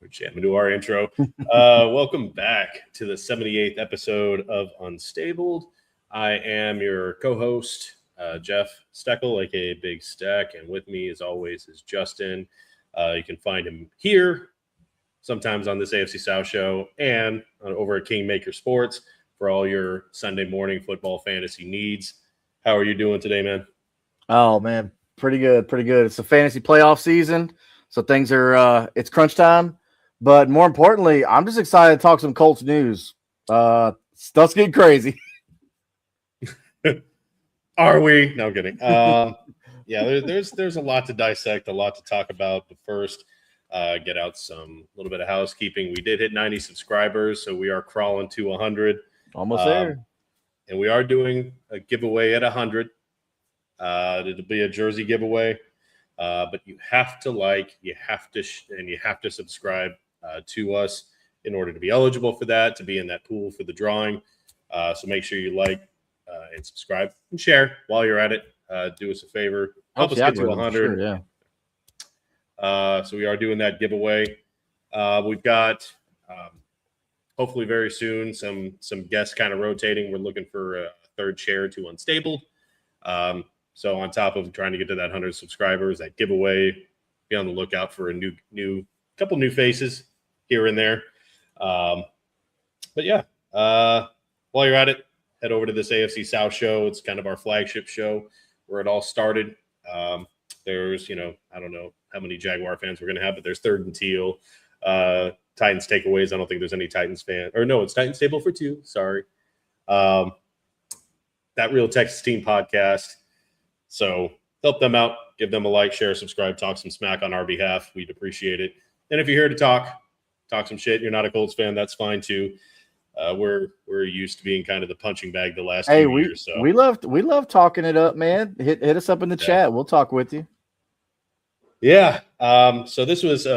We're jamming to our intro. Welcome back to the 78th episode of Unstabled. I am your co-host, Jeff Steckel, aka Big Stack, and with me, as always, is Justin. You can find him here, sometimes on this AFC South show, and over at Kingmaker Sports for all your Sunday morning football fantasy needs. How are you doing today, man? Oh, man, pretty good. It's a fantasy playoff season, so things are it's crunch time. But more importantly, I'm just excited to talk some Colts news. Stuff's getting crazy. Are we? No, I'm kidding. Yeah, there's a lot to dissect, a lot to talk about. But first, get out some little bit of housekeeping. We did hit 90 subscribers, so we are crawling to 100. Almost there. And we are doing a giveaway at 100. It'll be a jersey giveaway. But you have to you have to subscribe to us in order to be eligible for that, to be in that pool for the drawing. So make sure you like and subscribe and share while you're at it. Do us a favor. Help us get to 100. Sure, yeah. So we are doing that giveaway. We've got hopefully very soon some guests kind of rotating. We're looking for a third chair to Unstabled. So on top of trying to get to that 100 subscribers, that giveaway, be on the lookout for a couple new faces here and there. But yeah, while you're at it, head over to this AFC South show. It's kind of our flagship show where it all started. There's, I don't know how many Jaguar fans we're going to have, but there's Third and Teal, Titans takeaways. I don't think there's any Titans fan. Or no, it's Titans Table for Two. Sorry. That Real Texas Team podcast. So help them out. Give them a like, share, subscribe, talk some smack on our behalf. We'd appreciate it. And if you're here to talk some shit, you're not a Colts fan, that's fine too. We're used to being kind of the punching bag the last few years. So we love talking it up, man. Hit us up in the chat. We'll talk with you. Yeah. So this was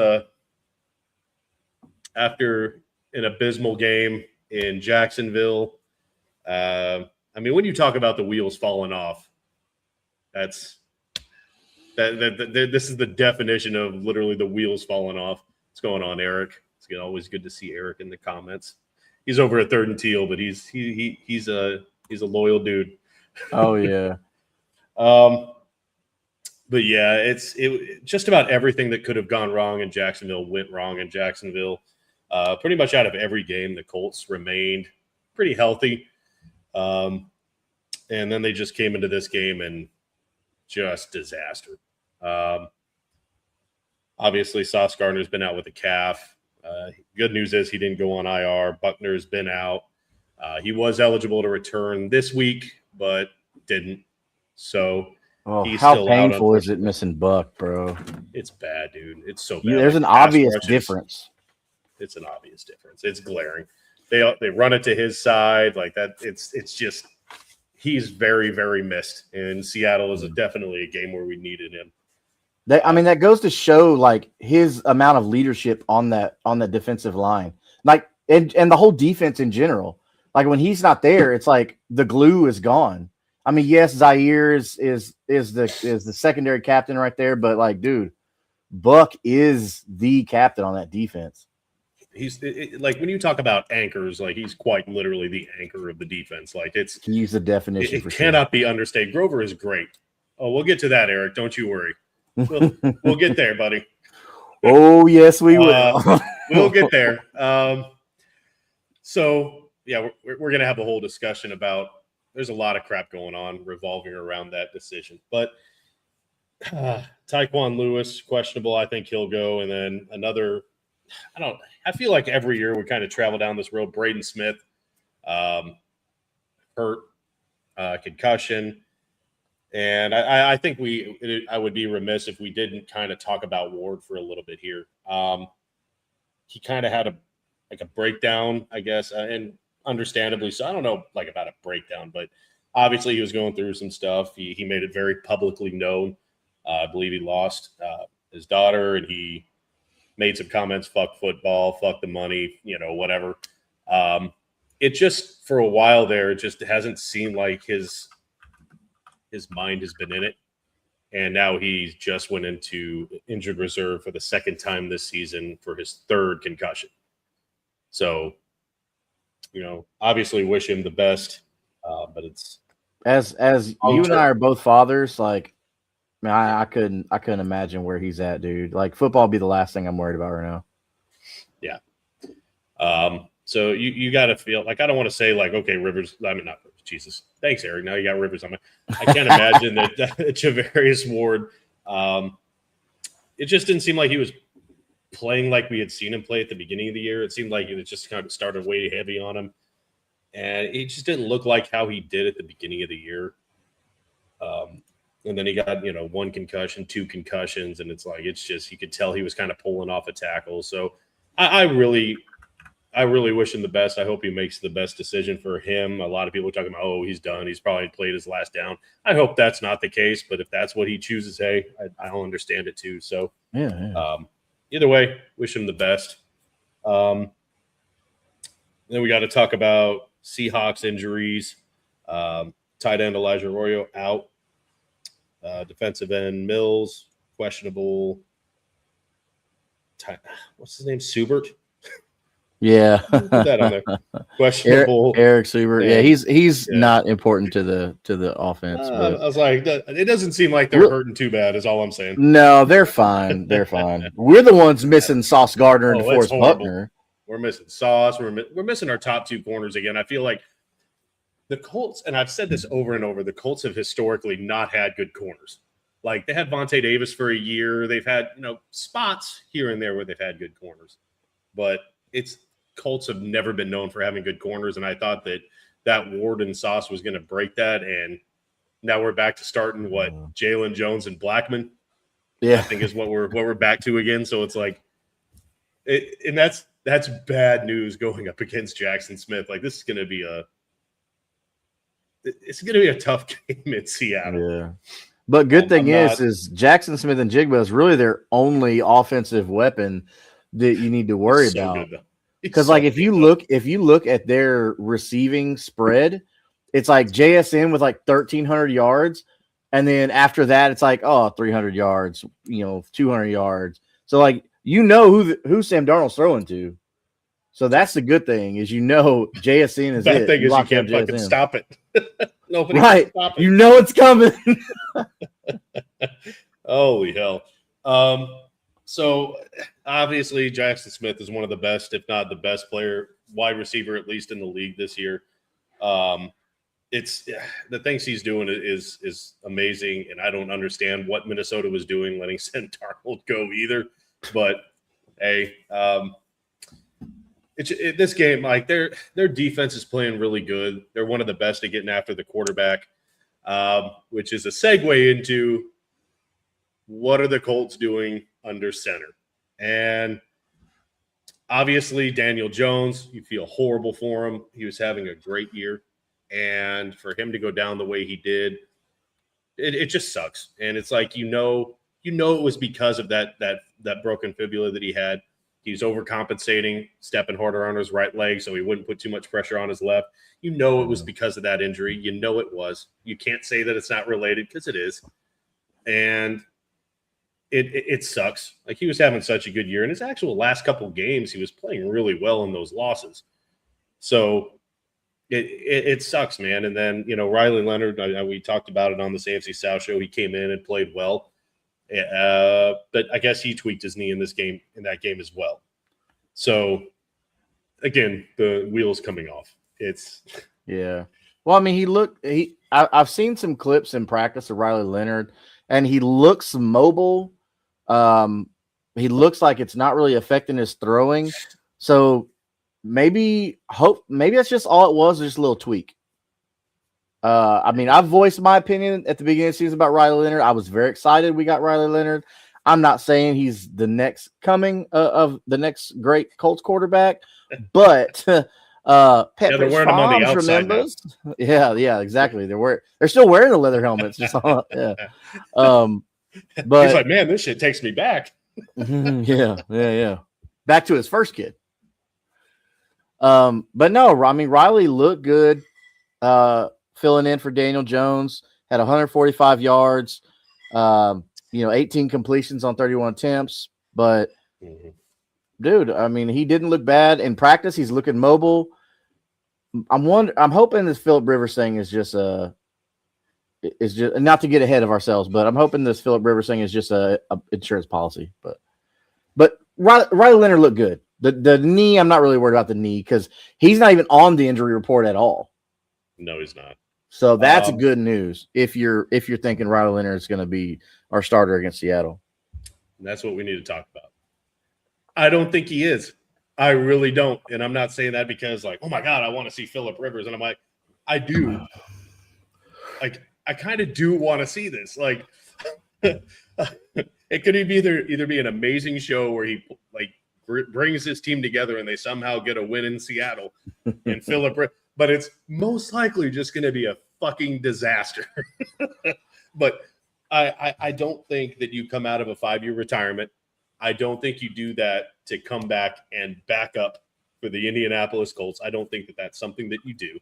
after an abysmal game in Jacksonville. When you talk about the wheels falling off, this is the definition of literally the wheels falling off. What's going on, Eric? It's always good to see Eric in the comments. He's over at Third and Teal, but he's a loyal dude. Oh yeah. But yeah, it just about everything that could have gone wrong in Jacksonville went wrong in Jacksonville. Pretty much out of every game, the Colts remained pretty healthy. And then they just came into this game and just disaster. Obviously, Sauce Gardner's been out with a calf. Good news is he didn't go on IR. Buckner's been out. He was eligible to return this week, but didn't. So he's how still painful out. Is it missing Buck, bro? It's bad, dude. It's so bad. There's an obvious difference. It's an obvious difference. It's glaring. They run it to his side like that. It's just he's very, very missed. And Seattle is definitely a game where we needed him. That goes to show like his amount of leadership on that defensive line, like and the whole defense in general. Like when he's not there, it's like the glue is gone. I mean, yes, Zaire is the secondary captain right there, but like, dude, Buck is the captain on that defense. He's like when you talk about anchors, like he's quite literally the anchor of the defense. Like can use the definition. It cannot be understated. Grover is great. Oh, we'll get to that, Eric. Don't you worry. We'll get there, buddy. Oh, yes, we will. We'll get there. So, yeah, we're going to have a whole discussion about there's a lot of crap going on revolving around that decision. But Tyquan Lewis, questionable. I think he'll go. And then another, I feel like every year we kind of travel down this road. Braden Smith, hurt, concussion. And I think I would be remiss if we didn't kind of talk about Ward for a little bit here. He kind of had a breakdown, I guess, and understandably so. I don't know about a breakdown, but obviously he was going through some stuff. He made it very publicly known. I believe he lost his daughter, and he made some comments, fuck football, fuck the money, whatever. It just, for a while there, it just hasn't seemed like his mind has been in it. and now he just went into injured reserve for the second time this season for his third concussion. So, obviously wish him the best, but it's as you and I are both fathers, like, man, I couldn't imagine where he's at, dude. Like, football would be the last thing I'm worried about right now. Yeah. So you got to feel like, I don't want to say like, okay, Rivers. I mean, not Rivers. Jesus, thanks, Eric. Now you got Rivers on my. I can't imagine that Javarius Ward. It just didn't seem like he was playing like we had seen him play at the beginning of the year. It seemed like it just kind of started way heavy on him, and it just didn't look like how he did at the beginning of the year. And then he got, one concussion, two concussions, and it's just you could tell he was kind of pulling off a tackle. So I really wish him the best. I hope he makes the best decision for him. A lot of people are talking about, oh, he's done. He's probably played his last down. I hope that's not the case, but if that's what he chooses, hey, I'll understand it too. So yeah. Either way, wish him the best. Then we got to talk about Seahawks injuries. Tight end Elijah Arroyo out. Defensive end Mills, questionable. What's his name? Subert? Yeah. Put that on there. Questionable. Eric Subert. Yeah, he's not important to the offense. But I was like, it doesn't seem like they're hurting too bad, is all I'm saying. No, they're fine. They're fine. We're the ones missing Sauce Gardner and DeForest Buckner. We're missing Sauce. We're missing our top two corners again. I feel like the Colts, and I've said this over and over, the Colts have historically not had good corners. Like, they had Vontae Davis for a year. They've had, spots here and there where they've had good corners. But Colts have never been known for having good corners, and I thought that Ward and Sauce was going to break that, and now we're back to starting Jalen Jones and Blackman. Yeah, I think is what we're back to again. So it's like, and that's bad news going up against Jackson Smith. Like, this is going to be a tough game in Seattle. Yeah. But good thing is Jackson Smith and Jigba is really their only offensive weapon that you need to worry about. Because if you look at their receiving spread, it's like JSN with like 1,300 yards, and then after that it's like 300 yards, 200 yards. So like who Sam Darnold's throwing to. So that's the good thing is JSN is bad it. thing is you can't fucking stop it. Nobody right. Can stop it. It's coming. Holy hell. So obviously Jackson Smith is one of the best, if not the best wide receiver, at least in the league this year. It's the things he's doing is amazing. And I don't understand what Minnesota was doing, letting Sam Darnold go either, but hey, this game, like their defense is playing really good. They're one of the best at getting after the quarterback, which is a segue into what are the Colts doing under center. And obviously Daniel Jones, you feel horrible for him. He was having a great year. And for him to go down the way he did, it just sucks. And it's like, it was because of that broken fibula that he had. He was overcompensating, stepping harder on his right leg so he wouldn't put too much pressure on his left. It was because of that injury. It was. You can't say that it's not related because it is. And it sucks. Like, he was having such a good year. In his actual last couple of games, he was playing really well in those losses. So it sucks, man. And then, Riley Leonard, we talked about it on the AFC South show. He came in and played well. But I guess he tweaked his knee in that game as well. So again, the wheels coming off. Yeah. Well, I mean, I've seen some clips in practice of Riley Leonard, and he looks mobile. He looks like it's not really affecting his throwing. So maybe that's just all it was, just a little tweak. I mean, I voiced my opinion at the beginning of the season about Riley Leonard. I was very excited we got Riley Leonard. I'm not saying he's the next coming of the next great Colts quarterback, but Pep they're wearing them on the outside remembers. Now. Yeah, exactly. They're still wearing the leather helmets. Yeah. But he's like, man, this shit takes me back. Yeah. Back to his first kid. But no, I mean, Riley looked good. Filling in for Daniel Jones, had 145 yards. 18 completions on 31 attempts. But Mhm. dude, I mean, he didn't look bad in practice. He's looking mobile. I'm hoping this Phillip Rivers thing is just not to get ahead of ourselves, but I'm hoping this Phillip Rivers thing is just a insurance policy. But Riley Leonard looked good. The knee, I'm not really worried about the knee because he's not even on the injury report at all. No, he's not. So that's good news if you're thinking Riley Leonard is going to be our starter against Seattle. That's what we need to talk about. I don't think he is. I really don't. And I'm not saying that because, like, oh my God, I want to see Phillip Rivers. And I'm like, I do. Like, I kind of do want to see this. Like, it could either be an amazing show where he like brings his team together and they somehow get a win in Seattle and but it's most likely just going to be a fucking disaster. But I don't think that you come out of a 5-year retirement. I don't think you do that to come back and back up for the Indianapolis Colts. I don't think that that's something that you do.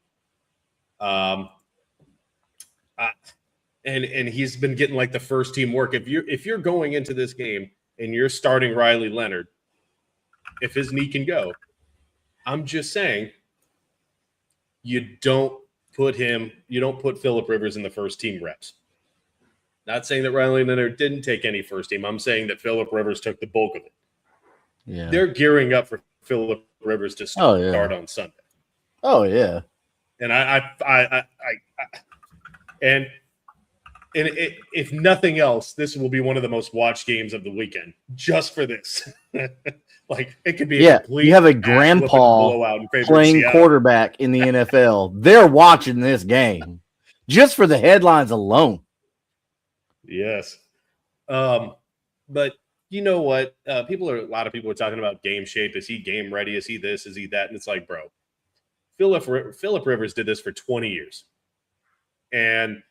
And he's been getting like the first team work. If you're going into this game and you're starting Riley Leonard, if his knee can go, I'm just saying you don't put Phillip Rivers in the first team reps. Not saying that Riley Leonard didn't take any first team. I'm saying that Phillip Rivers took the bulk of it. Yeah. They're gearing up for Phillip Rivers to start on Sunday. Oh yeah. And if nothing else, this will be one of the most watched games of the weekend just for this. Like it could be a complete you have a grandpa playing quarterback in the NFL. They're watching this game just for the headlines alone. Yes. But you know what? A lot of people are talking about game shape. Is he game ready? Is he this? Is he that? And it's like, bro, Phillip Rivers did this for 20 years. And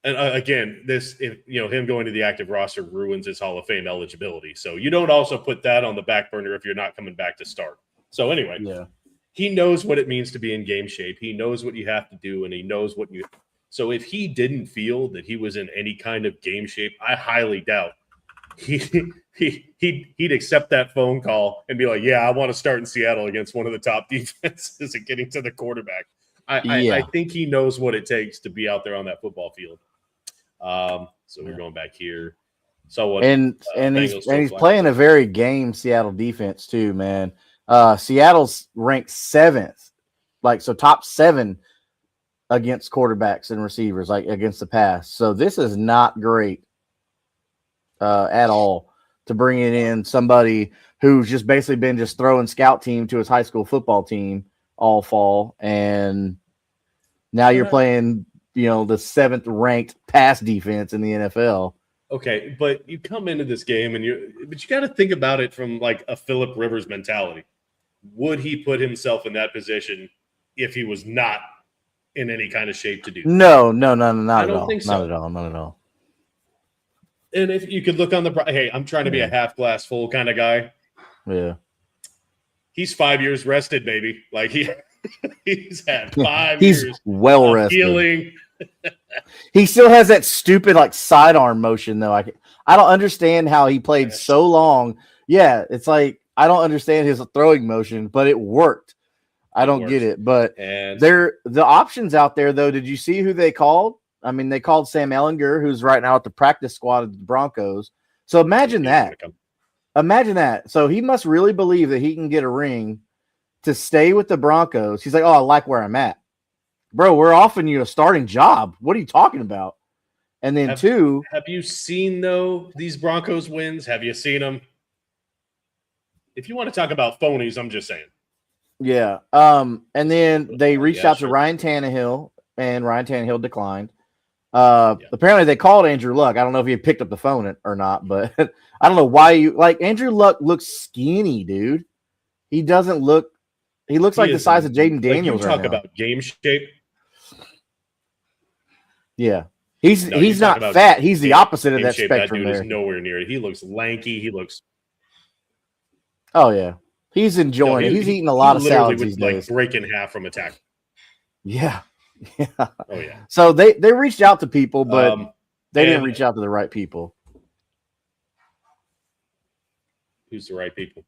again, him going to the active roster ruins his Hall of Fame eligibility. So you don't also put that on the back burner if you're not coming back to start. So anyway, he knows what it means to be in game shape. He knows what you have to do, and he knows what you. So if he didn't feel that he was in any kind of game shape, I highly doubt he'd accept that phone call and be like, "Yeah, I want to start in Seattle against one of the top defenses and getting to the quarterback." I think he knows what it takes to be out there on that football field. So we're going back here. So he's playing a very game Seattle defense too, man. Seattle's ranked 7th, top 7 against quarterbacks and receivers, like against the pass. So this is not great at all to bring in somebody who's just basically been just throwing scout team to his high school football team all fall, and now you're playing the 7th ranked pass defense in the NFL. Okay, but you come into this game but you got to think about it from like a Phillip Rivers mentality. Would he put himself in that position if he was not in any kind of shape to do that? No, not I at don't all. think so. Not at all. And if you could look on hey, I'm trying to be a half glass full kind of guy. Yeah. He's 5 years rested, baby. Like he's had 5 years. He's well rested. Healing. He still has that stupid sidearm motion though. I don't understand how he played so long. Yeah, it's like I don't understand his throwing motion, but it worked. I don't get it. But the options out there though. Did you see who they called? I mean, they called Sam Ehlinger, who's right now at the practice squad of the Broncos. So imagine that. Imagine that. So he must really believe that he can get a ring to stay with the Broncos. He's like, oh, I like where I'm at. Bro, we're offering you a starting job. What are you talking about? And then have you seen, though, these Broncos wins? Have you seen them? If you want to talk about phonies, I'm just saying. Yeah. And then they reached out to Ryan Tannehill, and Ryan Tannehill declined. Apparently they called Andrew Luck. I don't know if he picked up the phone or not, but I don't know why Andrew Luck looks skinny, dude. He looks like the size of Jaden Daniels. You talk about game shape. Yeah. He's not fat. He's the opposite of that spectrum. That dude there. Is nowhere near it. He looks lanky. Oh yeah. He's enjoying it. He's eating a lot of salads these days. Break in half from attack. Yeah. Yeah. Oh yeah. So they reached out to people, but They didn't reach out to the right people. Who's the right people?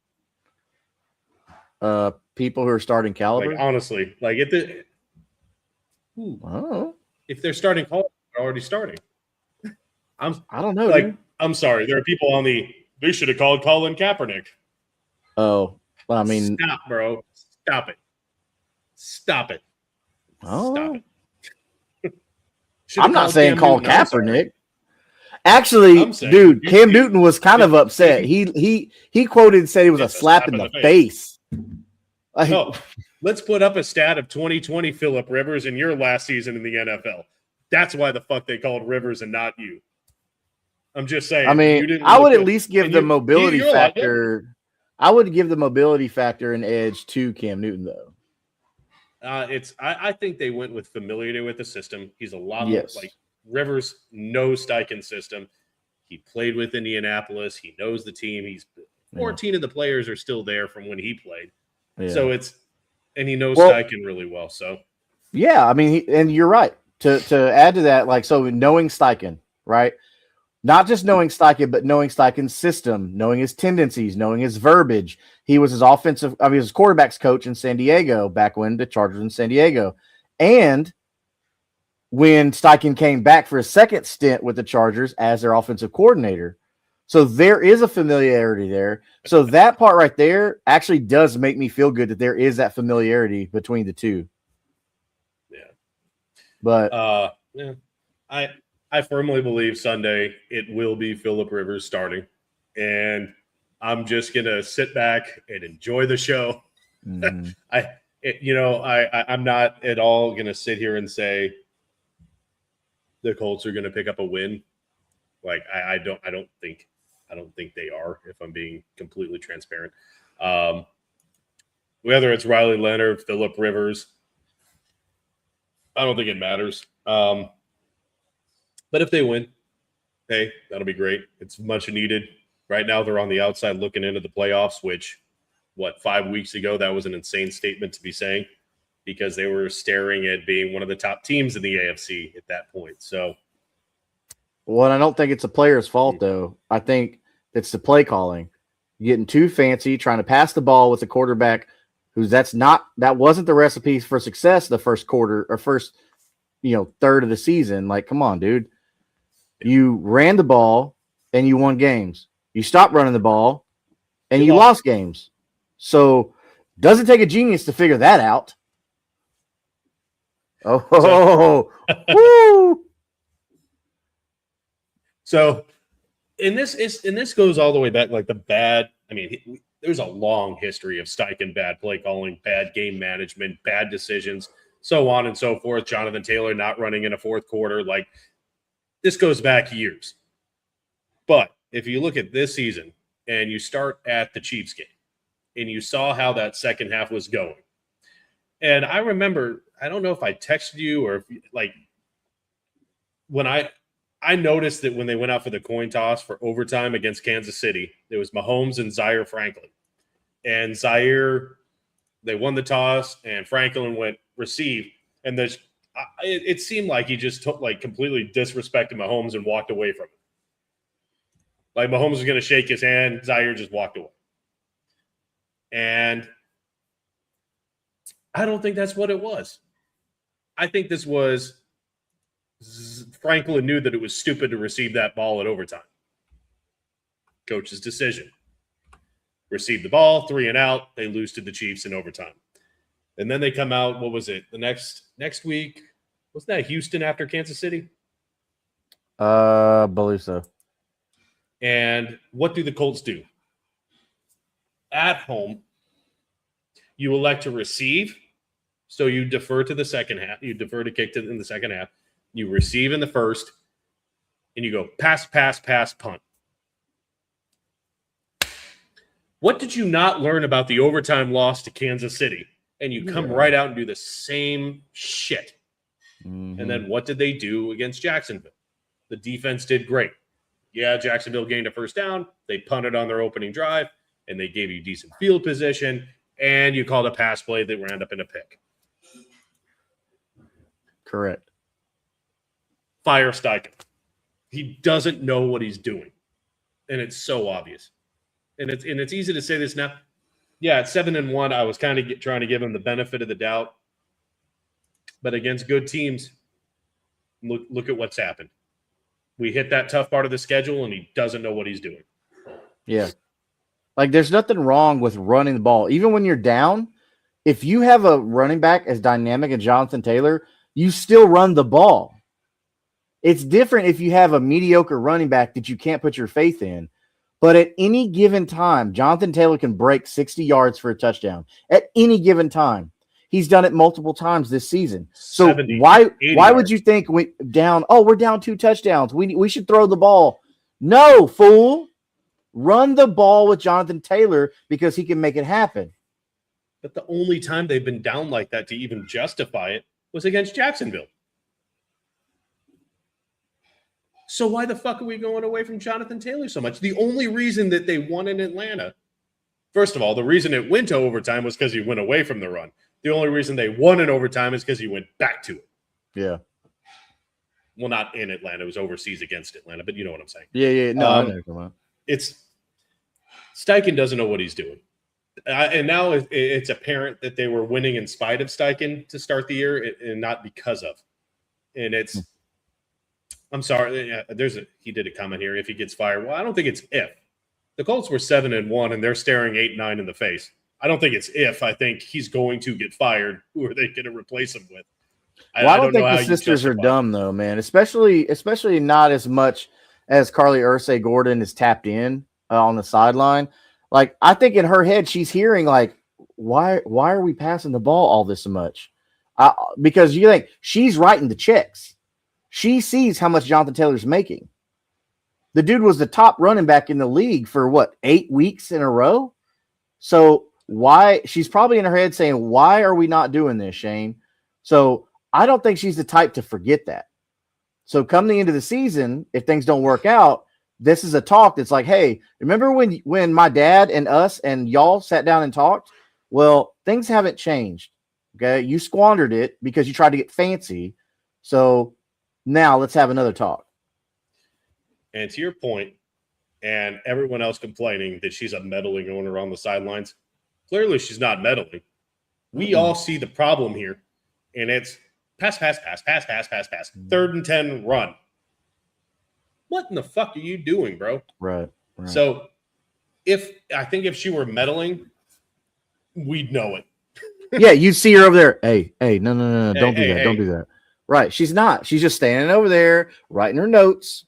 People who are starting caliber. Like honestly, like if they're starting college, they're already starting. I don't know. Like, dude. I'm sorry, there are people on they should have called Colin Kaepernick. Oh, well, I mean, stop, bro. Stop it. Stop it. Oh. Stop it. I'm not saying call Kaepernick. I'm Actually, saying, dude, Cam Newton was kind of upset. He quoted and said it was a slap in the face. Like, no, let's put up a stat of 2020 Phillip Rivers in your last season in the NFL. That's why the fuck they called Rivers and not you. I'm just saying. I mean, I would at least give the mobility factor. I would give the mobility factor an edge to Cam Newton, though. I think they went with familiarity with the system. He's a lot more like Rivers knows Steichen's system. He played with Indianapolis. He knows the team. He's 14 of the players are still there from when he played. Yeah. So and he knows Steichen really well. So yeah, I mean, and you're right. To add to that, like, so knowing Steichen, right? Not just knowing Steichen, but knowing Steichen's system, knowing his tendencies, knowing his verbiage. He was his his quarterback's coach in San Diego back when the Chargers were in San Diego. And when Steichen came back for a second stint with the Chargers as their offensive coordinator. So there is a familiarity there. So that part right there actually does make me feel good that there is that familiarity between the two. Yeah. But yeah. I firmly believe Sunday it will be Phillip Rivers starting, and I'm just gonna sit back and enjoy the show. Mm-hmm. I'm not at all gonna sit here and say the Colts are gonna pick up a win. Like I don't think they are. If I'm being completely transparent, whether it's Riley Leonard, Phillip Rivers, I don't think it matters. But if they win, hey, that'll be great. It's much needed. Right now, they're on the outside looking into the playoffs, which, 5 weeks ago, that was an insane statement to be saying because they were staring at being one of the top teams in the AFC at that point. So, well, I don't think it's a player's fault, though. I think it's the play calling. Getting too fancy, trying to pass the ball with a quarterback that wasn't the recipe for success the first quarter or first, third of the season. Like, come on, dude. You ran the ball and you won games. You stopped running the ball and you lost games. So doesn't take a genius to figure that out. Woo! So and this goes all the way back, like the bad. I mean, there's a long history of Steichen bad play calling, bad game management, bad decisions, so on and so forth. Jonathan Taylor not running in a fourth quarter, like. This goes back years. But if you look at this season and you start at the Chiefs game and you saw how that second half was going. And I remember, I don't know if I texted you or when I noticed that when they went out for the coin toss for overtime against Kansas City, there was Mahomes and Zaire Franklin. And Zaire, they won the toss and Franklin went receive. And it seemed like he just completely disrespected Mahomes and walked away from it. Like Mahomes was going to shake his hand, Zaire just walked away. And I don't think that's what it was. I think this was Franklin knew that it was stupid to receive that ball at overtime. Coach's decision. Receive the ball, 3 and out. They lose to the Chiefs in overtime. And then they come out, what was it? The next week, wasn't that Houston after Kansas City? Believe so. And what do the Colts do? At home, you elect to receive, so you defer to the second half. You defer to kick in the second half. You receive in the first, and you go pass, punt. What did you not learn about the overtime loss to Kansas City? And you come right out and do the same shit. Mm-hmm. And then what did they do against Jacksonville? The defense did great. Yeah, Jacksonville gained a first down. They punted on their opening drive, and they gave you decent field position, and you called a pass play that wound up in a pick. Correct. Fire Steichen. He doesn't know what he's doing, and it's so obvious. And it's easy to say this now. Yeah, at 7-1, I was kind of trying to give him the benefit of the doubt, but against good teams, look at what's happened. We hit that tough part of the schedule, and he doesn't know what he's doing. Yeah. Like, there's nothing wrong with running the ball. Even when you're down, if you have a running back as dynamic as Jonathan Taylor, you still run the ball. It's different if you have a mediocre running back that you can't put your faith in. But at any given time, Jonathan Taylor can break 60 yards for a touchdown. At any given time. He's done it multiple times this season. So 70, why yards. would you think we're down 2 touchdowns? We should throw the ball. No, fool. Run the ball with Jonathan Taylor because he can make it happen. But the only time they've been down like that to even justify it was against Jacksonville. So why the fuck are we going away from Jonathan Taylor so much? The only reason that they won in Atlanta, first of all, the reason it went to overtime was because he went away from the run. The only reason they won in overtime is because he went back to it. Yeah. Well, not in Atlanta. It was overseas against Atlanta, but you know what I'm saying. Yeah. No, I know. It's Steichen doesn't know what he's doing. And now it's apparent that they were winning in spite of Steichen to start the year and not because of. And I'm sorry. He did a comment here. If he gets fired, well, I don't think it's if. The Colts were 7-1 and they're staring 8-9 in the face. I don't think it's if. I think he's going to get fired. Who are they going to replace him with? I don't think the sisters are dumb though, man. Especially not as much as Carly Ursay Gordon is tapped in on the sideline. Like, I think in her head, she's hearing like, why are we passing the ball all this much? Because you think she's writing the checks. She sees how much Jonathan Taylor's making. The dude was the top running back in the league for 8 weeks in a row. So why? She's probably in her head saying, why are we not doing this, Shane? So I don't think she's the type to forget that. So come the end of the season, if things don't work out, this is a talk that's like, hey, remember when my dad and us and y'all sat down and talked? Well, things haven't changed. Okay. You squandered it because you tried to get fancy. So now let's have another talk. And to your point, and everyone else complaining that she's a meddling owner on the sidelines, clearly she's not meddling. We all see the problem here, and it's pass. 3rd and 10, run. What in the fuck are you doing, bro? Right. So if she were meddling, we'd know it. Yeah, you see her over there. Hey, no, don't do that. Don't do that. Right. She's not. She's just standing over there, writing her notes,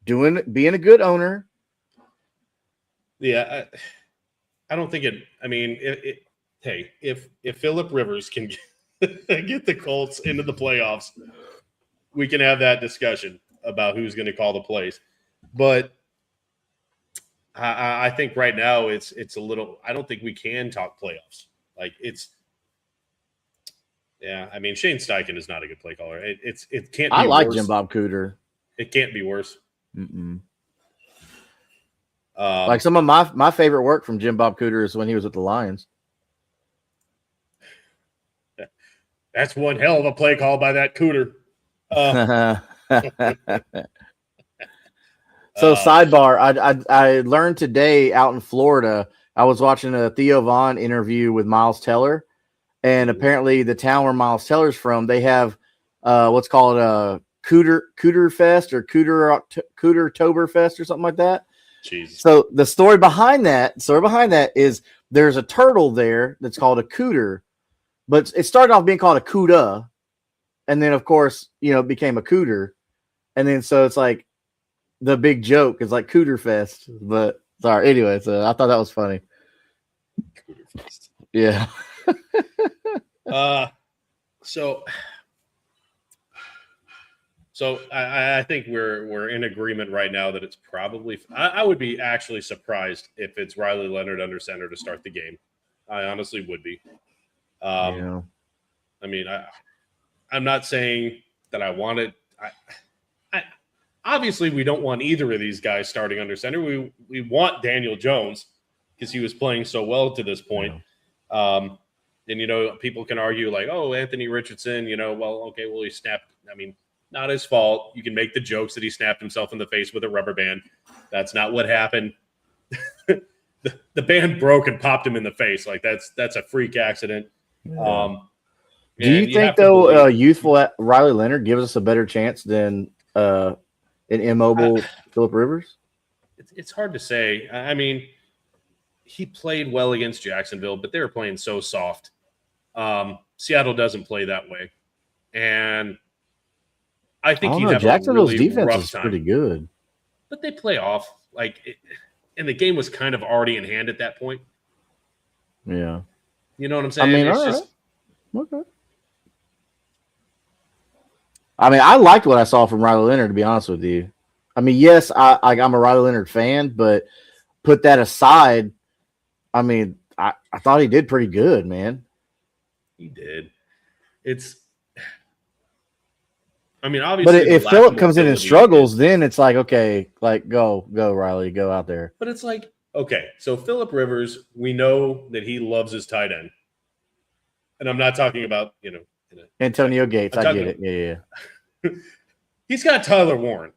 being a good owner. Yeah, I don't think it. I mean, if Phillip Rivers can get the Colts into the playoffs, we can have that discussion about who's going to call the plays. But I think right now it's a little. I don't think we can talk playoffs. Like it's. Yeah, I mean Shane Steichen is not a good play caller. It can't. Be I like worse. Jim Bob Cooter. It can't be worse. Like some of my favorite work from Jim Bob Cooter is when he was with the Lions. That's one hell of a play call by that Cooter. So sidebar, I learned today out in Florida, I was watching a Theo Vaughn interview with Miles Teller, and apparently the town where Miles Teller's from, they have what's called a Cooter Fest or Cooter Fest or something like that. Jesus. So the story behind that is there's a turtle there that's called a cooter, but it started off being called a cuda, and then of course it became a cooter, and then so it's like the big joke is like Cooter Fest. But sorry, anyway, so I thought that was funny. Cooter Fest. Yeah. So I think we're in agreement right now that it's probably. I would be actually surprised if it's Riley Leonard under center to start the game. I honestly would be. Yeah. I mean, I'm not saying that I want it. I obviously we don't want either of these guys starting under center. We want Daniel Jones because he was playing so well to this point. Yeah. And people can argue like, oh, Anthony Richardson. Well, okay, well he snapped. I mean. Not his fault. You can make the jokes that he snapped himself in the face with a rubber band. That's not what happened. the band broke and popped him in the face. Like that's a freak accident. Yeah. Do you think have to though believe- youthful Riley Leonard gives us a better chance than an immobile Phillip Rivers? It's hard to say. I mean, he played well against Jacksonville, but they were playing so soft. Seattle doesn't play that way, and I think he'd have Jacksonville's a really defense rough is time. pretty good, but they play off and the game was kind of already in hand at that point. Yeah, you know what I'm saying? I mean, it's all just right. Okay. I mean, I liked what I saw from Riley Leonard, to be honest with you. I mean, yes, I'm a Riley Leonard fan, but put that aside, I mean, I thought he did pretty good, man. He did. Obviously, but if Phillip comes in and struggles, then it's like, okay, like go Riley, go out there. But it's like, okay, so Phillip Rivers, we know that he loves his tight end, and I'm not talking about Antonio Gates. I get it. Yeah. He's got Tyler Warren,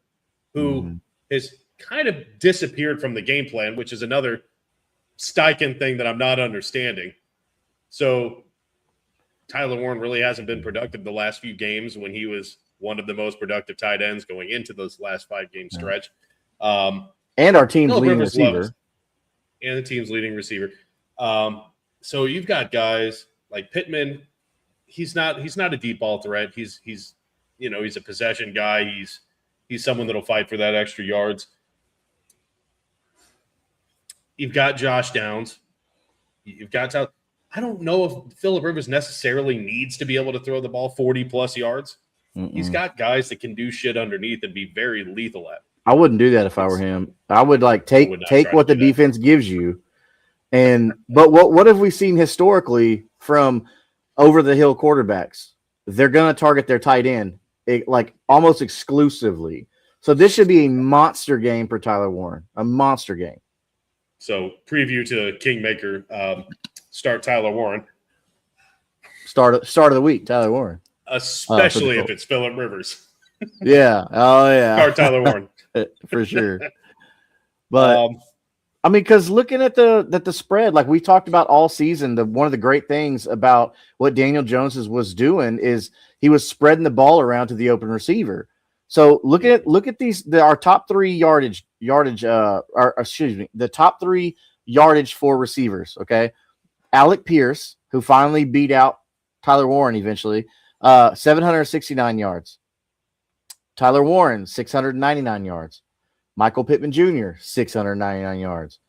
who has kind of disappeared from the game plan, which is another Steichen thing that I'm not understanding. So Tyler Warren really hasn't been productive the last few games when he was one of the most productive tight ends going into this last 5-game stretch. And our team's leading receiver. And the team's leading receiver. So you've got guys like Pittman. He's not a deep ball threat. He's a possession guy. He's someone that'll fight for that extra yards. You've got Josh Downs. You've got I don't know if Phillip Rivers necessarily needs to be able to throw the ball 40-plus yards. He's got guys that can do shit underneath and be very lethal at. I wouldn't do that if I were him. I would take what the defense gives you. But what have we seen historically from over-the-hill quarterbacks? They're going to target their tight end like almost exclusively. So this should be a monster game for Tyler Warren, a monster game. So preview to Kingmaker, start Tyler Warren. Start of the week, Tyler Warren. Especially if it's Phillip Rivers. Yeah. Oh, yeah. Start Tyler Warren. For sure. But, I mean, because looking at the spread, like we talked about all season, one of the great things about what Daniel Jones was doing is he was spreading the ball around to the open receiver. So look at our top three the top 3 yardage for receivers. Okay. Alec Pierce, who finally beat out Tyler Warren eventually, 769 yards. Tyler Warren, 699 yards. Michael Pittman Jr., 699 yards.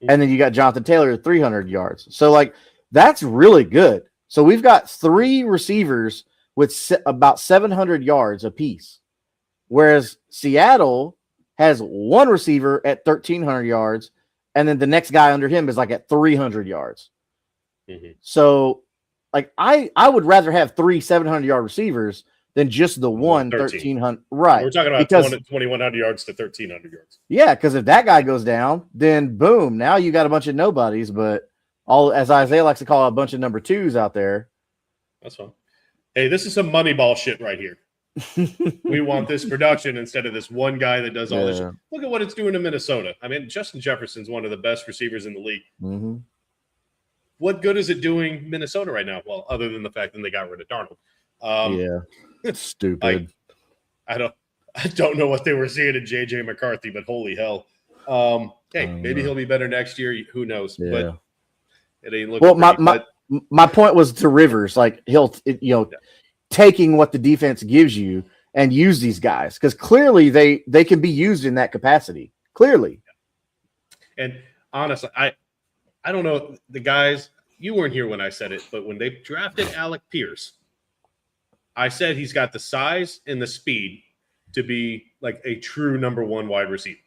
And then you got Jonathan Taylor, 300 yards. So, like, that's really good. So we've got 3 receivers with about 700 yards apiece, whereas Seattle has 1 receiver at 1,300 yards, and then the next guy under him is like at 300 yards. So, like, I would rather have 3 700-yard receivers than just the one 1,300. Right. We're talking about 2,100 yards to 1,300 yards. Yeah, because if that guy goes down, then boom, now you got a bunch of nobodies, but all, as Isaiah likes to call it, a bunch of number 2s out there. That's fine. Hey, this is some money ball shit right here. We want this production instead of this one guy that does all this shit. Look at what it's doing to Minnesota. I mean, Justin Jefferson's one of the best receivers in the league. What good is it doing Minnesota right now? Well, other than the fact that they got rid of Darnold. It's stupid. I don't know what they were seeing in JJ McCarthy, but holy hell. Maybe he'll be better next year. Who knows? Yeah. But it ain't looking well, my point was to Rivers, like taking what the defense gives you and use these guys, because clearly they can be used in that capacity. Clearly. And honestly, I don't know the guys. You weren't here when I said it, but when they drafted Alec Pierce, I said he's got the size and the speed to be like a true number 1 wide receiver.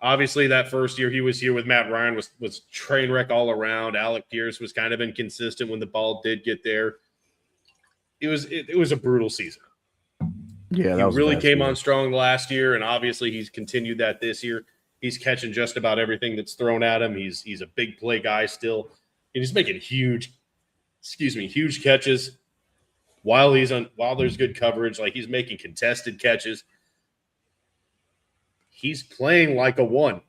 Obviously, that first year he was here with Matt Ryan was train wreck all around. Alec Pierce was kind of inconsistent when the ball did get there. It was a brutal season. Yeah, he really came on strong last year, and obviously he's continued that this year. He's catching just about everything that's thrown at him. He's a big play guy still, and he's making huge catches. while there's good coverage, like he's making contested catches. He's playing like a 1.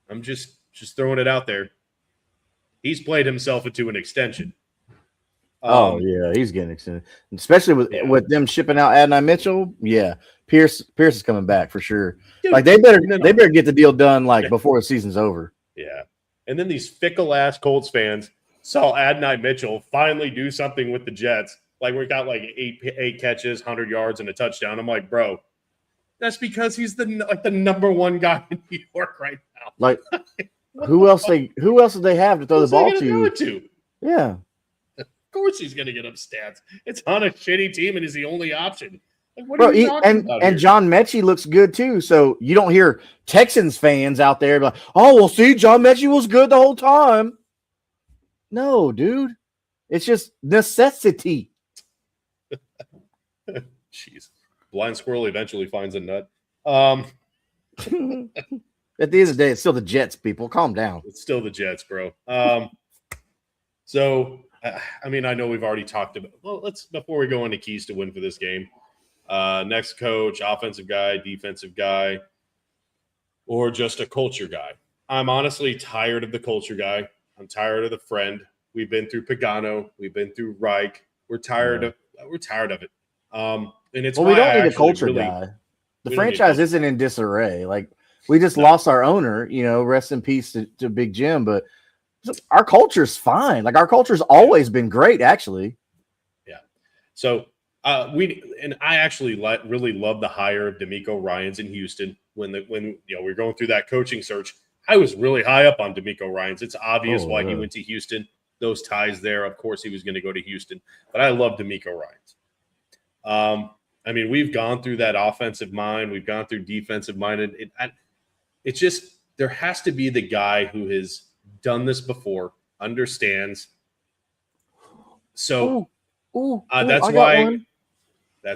I'm just throwing it out there. He's played himself into an extension. Yeah, he's getting extended, especially with them shipping out Adonai Mitchell. Yeah, Pierce is coming back for sure. Dude, like they better get the deal done like before the season's over. Yeah, and then these fickle ass Colts fans saw Adonai Mitchell finally do something with the Jets. Like we got like eight catches, 100 yards, and a touchdown. I'm like, bro, that's because he's the number 1 guy in New York right now. Like who else do they have to throw the ball to? Yeah. Of course he's going to get up stats. It's on a shitty team and he's the only option. Like, what are you talking about and here? John Mechie looks good too. So you don't hear Texans fans out there like, oh, well, see, John Mechie was good the whole time. No, dude. It's just necessity. Jeez. Blind squirrel eventually finds a nut. At the end of the day, it's still the Jets, people. Calm down. It's still the Jets, bro. So, I mean, I know we've already talked about. Well, before we go into keys to win for this game. Next coach, offensive guy, defensive guy, or just a culture guy. I'm honestly tired of the culture guy. I'm tired of the friend. We've been through Pagano. We've been through Reich. We're tired of it. And it's we don't need a culture guy. The franchise isn't in disarray. Like we just lost our owner. Rest in peace to Big Jim. But our culture's fine. Like our culture's always been great, actually. Yeah. So I actually really love the hire of D'Amico Ryans in Houston. When we're going through that coaching search, I was really high up on D'Amico Ryans. It's obvious why he went to Houston. Those ties there, of course, he was going to go to Houston. But I love D'Amico Ryans. I mean, we've gone through that offensive mind. We've gone through defensive mind. It's just there has to be the guy who has done this before, understands. So that's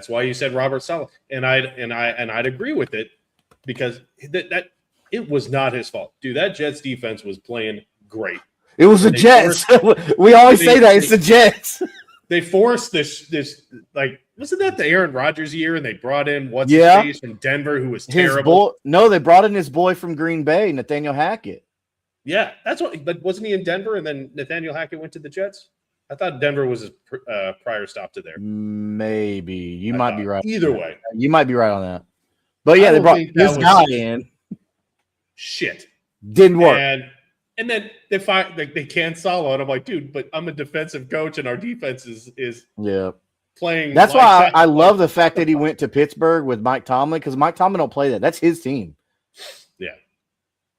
why you said Robert Saleh, and I'd agree with it because that it was not his fault, dude. That Jets defense was playing great. It was the Jets. We always say that it's the Jets. They forced this like wasn't that the Aaron Rodgers year, and they brought in his face from Denver who was terrible. They brought in his boy from Green Bay, Nathaniel Hackett. Yeah, that's what. But wasn't he in Denver, and then Nathaniel Hackett went to the Jets? I thought Denver was his prior stop to there. Maybe you might be right. Either way, you might be right on that. But yeah, they brought this guy in. Shit, didn't work. And then they can Saleh, and I'm like, dude, but I'm a defensive coach, and our defense is playing. That's why I love the fact that he went to Pittsburgh with Mike Tomlin because Mike Tomlin don't play that. That's his team. Yeah.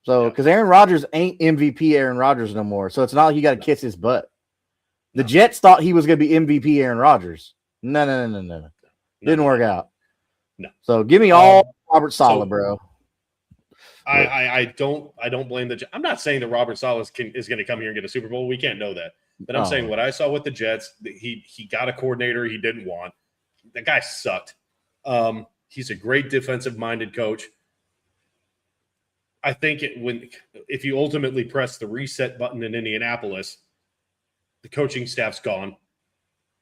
So because Aaron Rodgers ain't MVP Aaron Rodgers no more, so it's not like you got to kiss his butt. The Jets thought he was going to be MVP Aaron Rodgers. No. Didn't work out. No. So give me all Robert Saleh, bro. I don't blame the Jets. I'm not saying that Robert Saleh is going to come here and get a Super Bowl. We can't know that. But I'm saying what I saw with the Jets, he got a coordinator he didn't want. That guy sucked. He's a great defensive-minded coach. I think if you ultimately press the reset button in Indianapolis, the coaching staff's gone.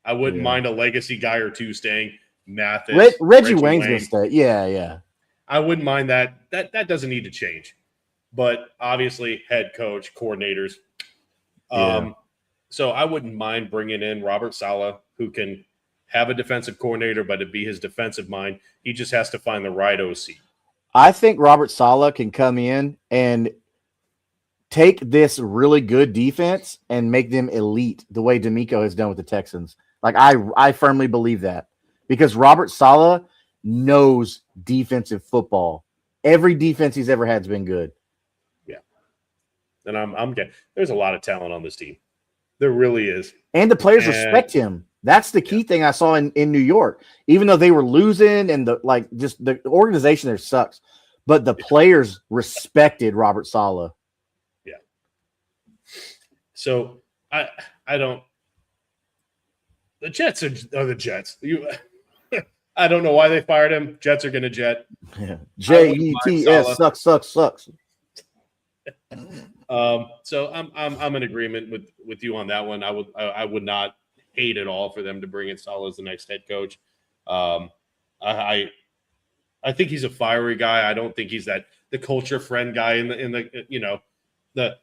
I wouldn't mind a legacy guy or two staying. Mathis, Reggie Wayne's going to stay. Yeah. I wouldn't mind that. That doesn't need to change. But obviously, head coach, coordinators. So I wouldn't mind bringing in Robert Saleh, who can have a defensive coordinator, but it'd be his defensive mind. He just has to find the right OC. I think Robert Saleh can come in and take this really good defense and make them elite the way D'Amico has done with the Texans. Like I firmly believe that because Robert Saleh knows defensive football. Every defense he's ever had has been good. Yeah. And I'm getting there's a lot of talent on this team. There really is. And the players respect him. That's the key thing I saw in New York. Even though they were losing and the organization there sucks, but the players respected Robert Saleh. Yeah. So I don't. The Jets are the Jets. I don't know why they fired him. Jets are going to jet. Yeah. Jets sucks. So I'm in agreement with you on that one. I would not hate at all for them to bring in Saleh as the next head coach. I think he's a fiery guy. I don't think he's the culture friend guy in the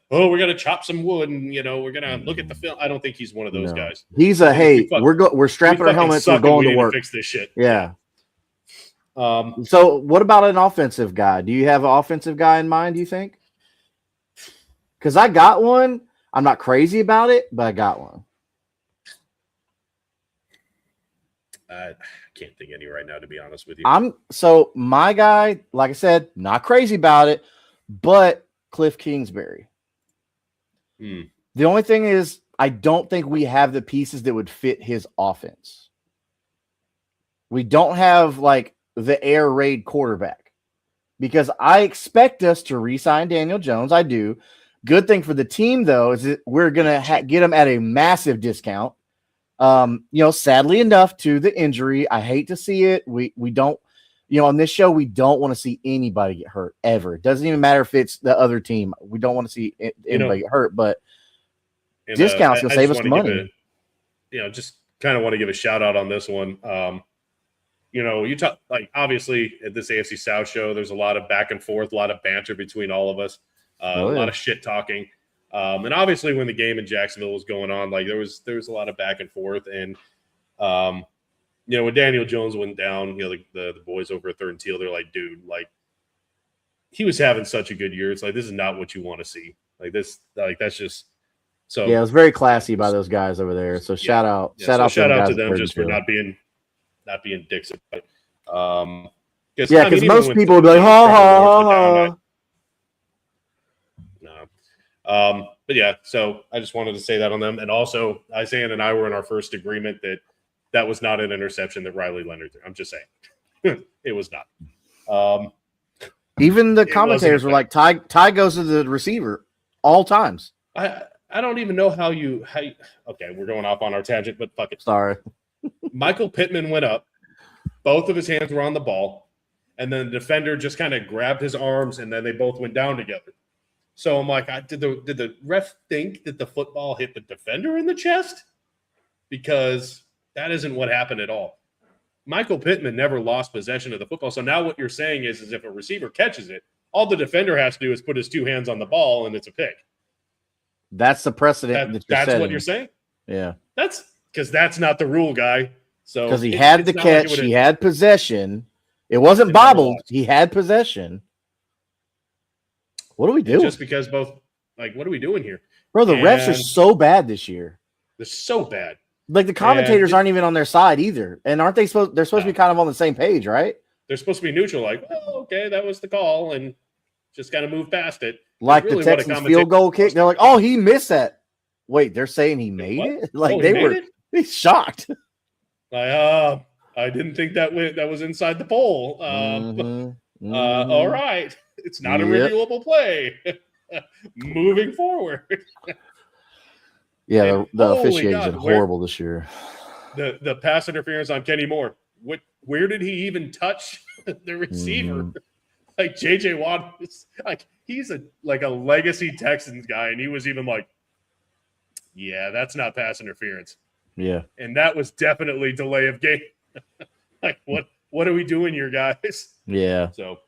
we're gonna chop some wood and we're gonna look at the film. I don't think he's one of those guys. He's we're strapping our helmets. We're going to work. Fix this shit. Yeah. So what about an offensive guy? Do you have an offensive guy in mind? Do you think? Because I got one. I'm not crazy about it, but I got one. I can't think any right now, to be honest with you. So my guy, like I said, not crazy about it, but Cliff Kingsbury. The only thing is, I don't think we have the pieces that would fit his offense. We don't have like the air raid quarterback, because I expect us to re-sign Daniel Jones. I do. Good thing for the team, though, is that we're going to get him at a massive discount. Sadly enough, to the injury, I hate to see it. We don't, on this show, we don't want to see anybody get hurt ever. It doesn't even matter if it's the other team. We don't want to see anybody get hurt, but discounts will save us money. Just kind of want to give a shout out on this one. You talk, like, obviously at this AFC South show, there's a lot of back and forth, a lot of banter between all of us, a lot of shit talking. And obviously when the game in Jacksonville was going on, like there was a lot of back and forth. And, when Daniel Jones went down, the boys over at Third and Teal, they're like, dude, like he was having such a good year. It's like, this is not what you want to see. Like this, like that's just so. Yeah, it was very classy by those guys over there. So shout out to them just for not being dicks. But, because most people would be like, ha ha ha. But yeah, so I just wanted to say that on them. And also, Isaiah and I were in our first agreement that was not an interception that Riley Leonard threw. I'm just saying. It was not. Even the commentators were like, Ty goes to the receiver all times. I don't even know how you okay, we're going off on our tangent, but fuck it. Sorry. Michael Pittman went up. Both of his hands were on the ball. And then the defender just kind of grabbed his arms, and then they both went down together. So I'm like, did the ref think that the football hit the defender in the chest? Because that isn't what happened at all. Michael Pittman never lost possession of the football. So now what you're saying is if a receiver catches it, all the defender has to do is put his two hands on the ball, and it's a pick. That's the precedent. That's what you're saying? Yeah. That's because that's not the rule, guy. So because he had the catch, he had possession. It wasn't bobbled. He had possession. What are we doing? Just because what are we doing here? Bro, the refs are so bad this year. They're so bad. Like the commentators aren't even on their side either. And aren't they supposed to be kind of on the same page, right? They're supposed to be neutral, like, oh, okay, that was the call, and just kind of move past it. Like really the Texans field goal kick, they're like, oh, he missed that. Wait, they're saying he made it? Like they were shocked. Like, I didn't think that was inside the pole. All right. It's not a reviewable play. Moving forward. Yeah, the officiating's been horrible this year. The pass interference on Kenny Moore. Where did he even touch the receiver? Like J.J. Watt, he's a legacy Texans guy, and he was even like, yeah, that's not pass interference. Yeah. And that was definitely delay of game. Like, what are we doing here, guys? Yeah. So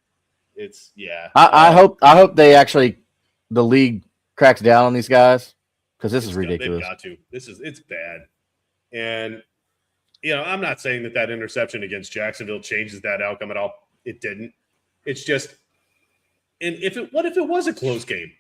it's I hope they actually the league cracks down on these guys because this is ridiculous. They've got to. It's bad. And I'm not saying that interception against Jacksonville changes that outcome at all. It didn't. It's just, and what if it was a close game?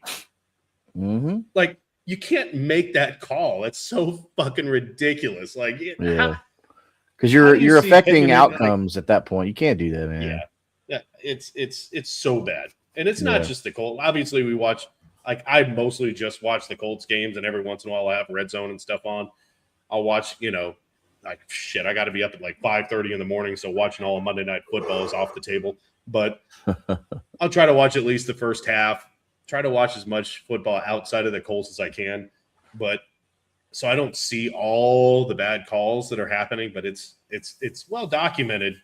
Mm-hmm. Like, you can't make that call. It's so fucking ridiculous. Like, because you're affecting outcomes at that point. You can't do that, man. Yeah, it's so bad, and it's not just the Colts. Obviously, we watch. Like, I mostly just watch the Colts games, and every once in a while I have Red Zone and stuff on. I'll watch. I got to be up at like 5:30 in the morning, so watching all of Monday Night Football is off the table. But I'll try to watch at least the first half. Try to watch as much football outside of the Colts as I can. But so I don't see all the bad calls that are happening, but it's well documented.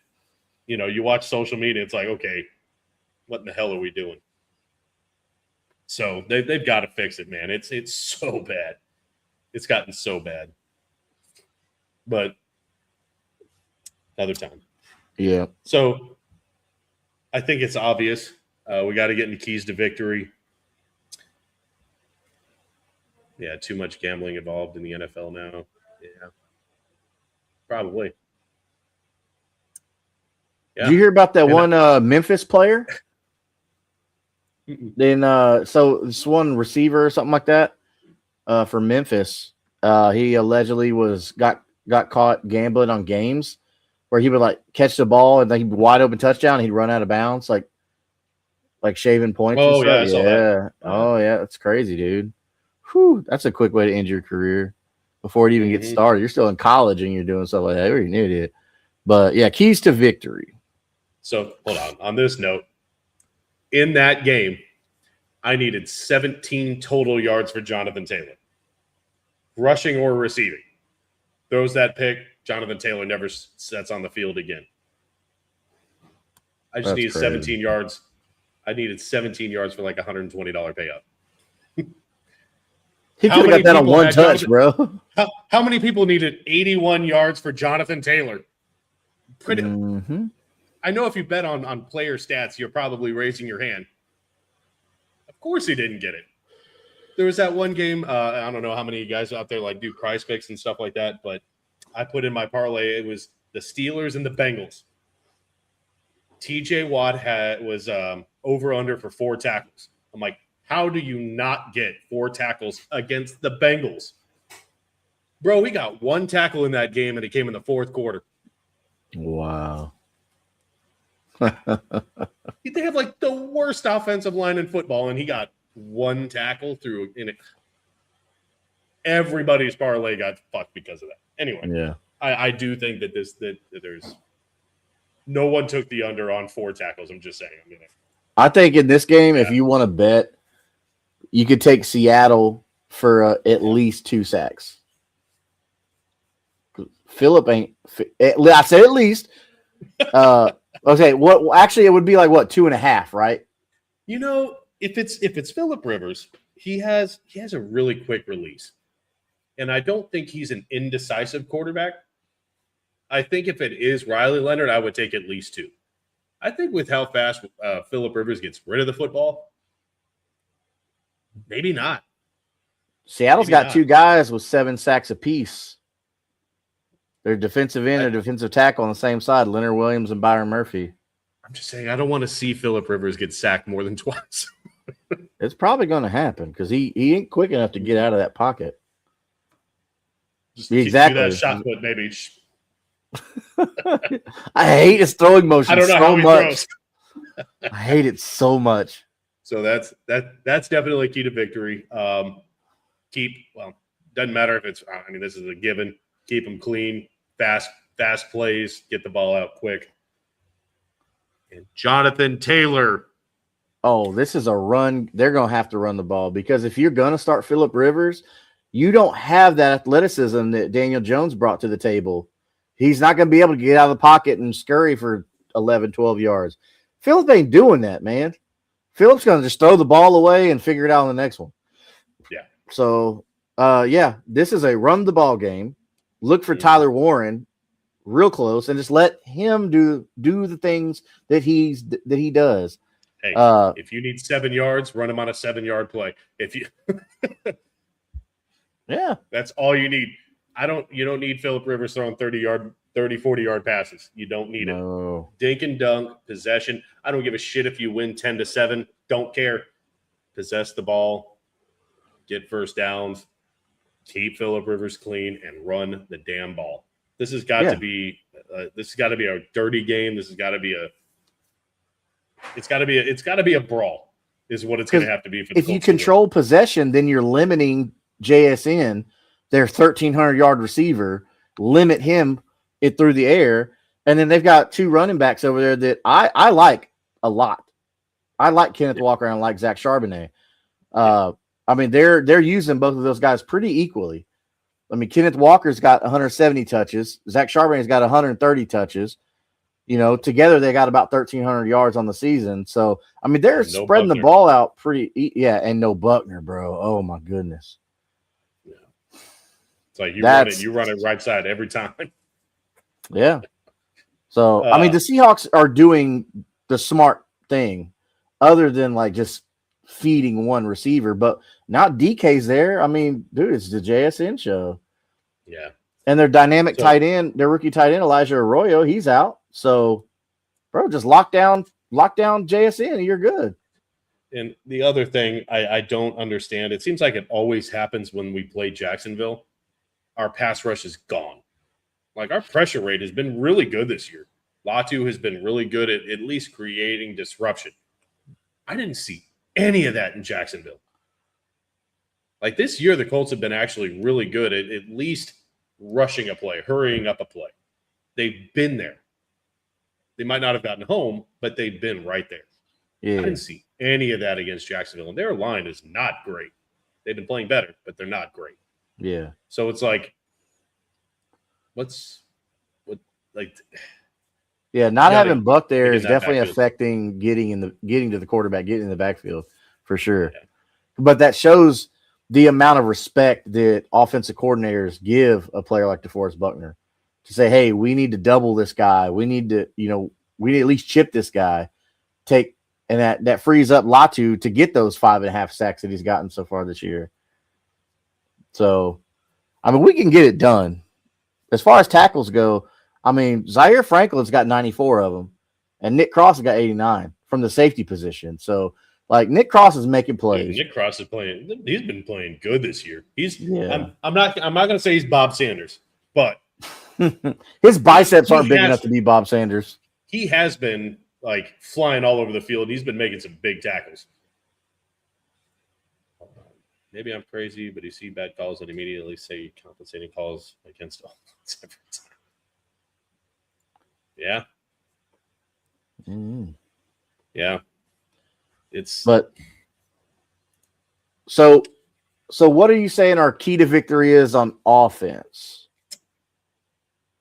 You watch social media, it's like, okay, what in the hell are we doing? So they've got to fix it, man. It's so bad. It's gotten so bad. but another time. Yeah. So I think it's obvious. We got to get into keys to victory. Yeah, too much gambling involved in the NFL now. Yeah, probably. Yeah. Did you hear about that one Memphis player? Then so this one receiver or something like that for Memphis. He allegedly got caught gambling on games where he would like catch the ball and then he'd wide open touchdown and he'd run out of bounds like shaving points. Oh, and yeah, stuff. I saw that. Oh yeah, that's crazy, dude. Whew, that's a quick way to end your career before it even gets started. You're still in college and you're doing stuff like that. I already knew it. But yeah, keys to victory. So hold on. On this note, in that game, I needed 17 total yards for Jonathan Taylor, rushing or receiving. Throws that pick, Jonathan Taylor never sets on the field again. I just needed 17 yards. I needed 17 yards for like $120 payout. He could have got that on one touch, bro. How many people needed 81 yards for Jonathan Taylor? I know if you bet on player stats, you're probably raising your hand. Of course he didn't get it. There was that one game, I don't know how many of you guys out there like do prize picks and stuff like that, but I put in my parlay. It was the Steelers and the Bengals. TJ Watt was over under for 4 tackles. I'm like, how do you not get 4 tackles against the Bengals? Bro, we got 1 tackle in that game, and it came in the 4th quarter. Wow. They have like the worst offensive line in football, and he got 1 tackle through in it. Everybody's parlay got fucked because of that. Anyway, yeah, I do think that that there's no one took the under on 4 tackles. I'm just saying. I think in this game, if you want to bet, you could take Seattle for at least 2 sacks. Phillip ain't. I said at least. Okay, what? Actually, it would be like what 2.5, right? You know, if it's Phillip Rivers, he has a really quick release, and I don't think he's an indecisive quarterback. I think if it is Riley Leonard, I would take at least 2. I think with how fast Phillip Rivers gets rid of the football, maybe not. Seattle's got 2 guys with 7 sacks apiece. They're defensive end and defensive tackle on the same side, Leonard Williams and Byron Murphy. I'm just saying, I don't want to see Phillip Rivers get sacked more than twice. It's probably going to happen because he ain't quick enough to get out of that pocket. Just exactly. Do that shot put, maybe. I hate his throwing motion. I don't know how he throws. I hate it so much. So that's definitely key to victory. Doesn't matter if it's. I mean, this is a given. Keep them clean, fast plays, get the ball out quick. And Jonathan Taylor. Oh, this is a run. They're going to have to run the ball because if you're going to start Phillip Rivers, you don't have that athleticism that Daniel Jones brought to the table. He's not going to be able to get out of the pocket and scurry for 11, 12 yards. Phillip ain't doing that, man. Phillip's going to just throw the ball away and figure it out on the next one. Yeah. So, this is a run the ball game. Look for Tyler Warren real close and just let him do the things that he does. Hey, if you need 7 yards, run him on a 7-yard play. If you yeah, that's all you need. You don't need Phillip Rivers throwing 30, 40-yard passes. You don't need it. Dink and dunk, possession. I don't give a shit if you win 10-7. Don't care. Possess the ball, get first downs, keep Phillip Rivers clean, and run the damn ball. This has got to be a dirty game. This has got to be a brawl. Is what it's going to have to be for the If you control possession, then you're limiting JSN, their 1,300-yard receiver, limit him through the air, and then they've got 2 running backs over there that I like a lot. I like Kenneth Walker and I like Zach Charbonnet. I mean, they're using both of those guys pretty equally. I mean, Kenneth Walker's got 170 touches. Zach Charbonnet's got 130 touches. You know, together they got about 1,300 yards on the season. So, I mean, they're spreading the ball out pretty. Yeah, and no Buckner, bro. Oh, my goodness. It's like That's you run it right side every time. yeah. So I mean, the Seahawks are doing the smart thing, other than like just feeding one receiver. But now DK's there. I mean, dude, it's the JSN show. Yeah. And their dynamic tight end, their rookie tight end, Elijah Arroyo, he's out. So, bro, just lock down JSN and you're good. And the other thing I don't understand, it seems like it always happens when we play Jacksonville. Our pass rush is gone. Like, our pressure rate has been really good this year. Latu has been really good at least creating disruption. I didn't see any of that in Jacksonville. Like, this year, the Colts have been actually really good at least rushing a play, hurrying up a play. They've been there. They might not have gotten home, but they've been right there. Yeah. I didn't see any of that against Jacksonville, and their line is not great. They've been playing better, but they're not great. Yeah. So it's like, yeah, not having Buck there is definitely backfield. affecting getting to the quarterback, getting in the backfield for sure. Yeah. But that shows the amount of respect that offensive coordinators give a player like DeForest Buckner to say, hey, we need to double this guy. We need to, we need to at least chip this guy. And that frees up Latu to get those 5.5 sacks that he's gotten so far this year. So, I mean, we can get it done. As far as tackles go, I mean, Zaire Franklin's got 94 of them, and Nick Cross has got 89 from the safety position. So, like, Nick Cross is making plays. Nick Cross is playing. He's been playing good this year. Yeah. I'm not going to say he's Bob Sanders, but his biceps aren't big enough to be Bob Sanders. He has been like flying all over the field. He's been making some big tackles. Maybe I'm crazy, but you see bad calls and immediately say compensating calls against all every time. Yeah. Mm-hmm. Yeah. So what are you saying our key to victory is on offense?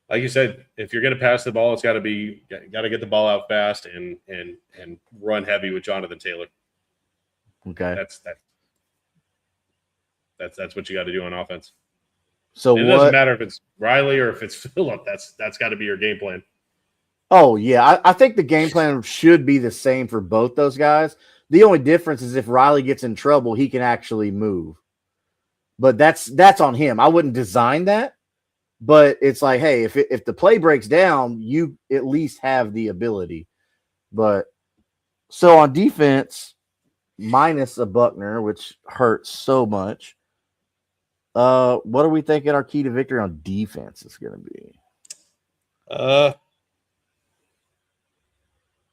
Like you said, if you're going to pass the ball, it's got to get the ball out fast and run heavy with Jonathan Taylor. Okay. That's what you got to do on offense. So it doesn't matter if it's Riley or if it's Phillip. That's got to be your game plan. Oh yeah, I think the game plan should be the same for both those guys. The only difference is if Riley gets in trouble, he can actually move. But that's on him. I wouldn't design that. But it's like, hey, if the play breaks down, you at least have the ability. But so on defense, minus a Buckner, which hurts so much. What are we thinking our key to victory on defense is going to be?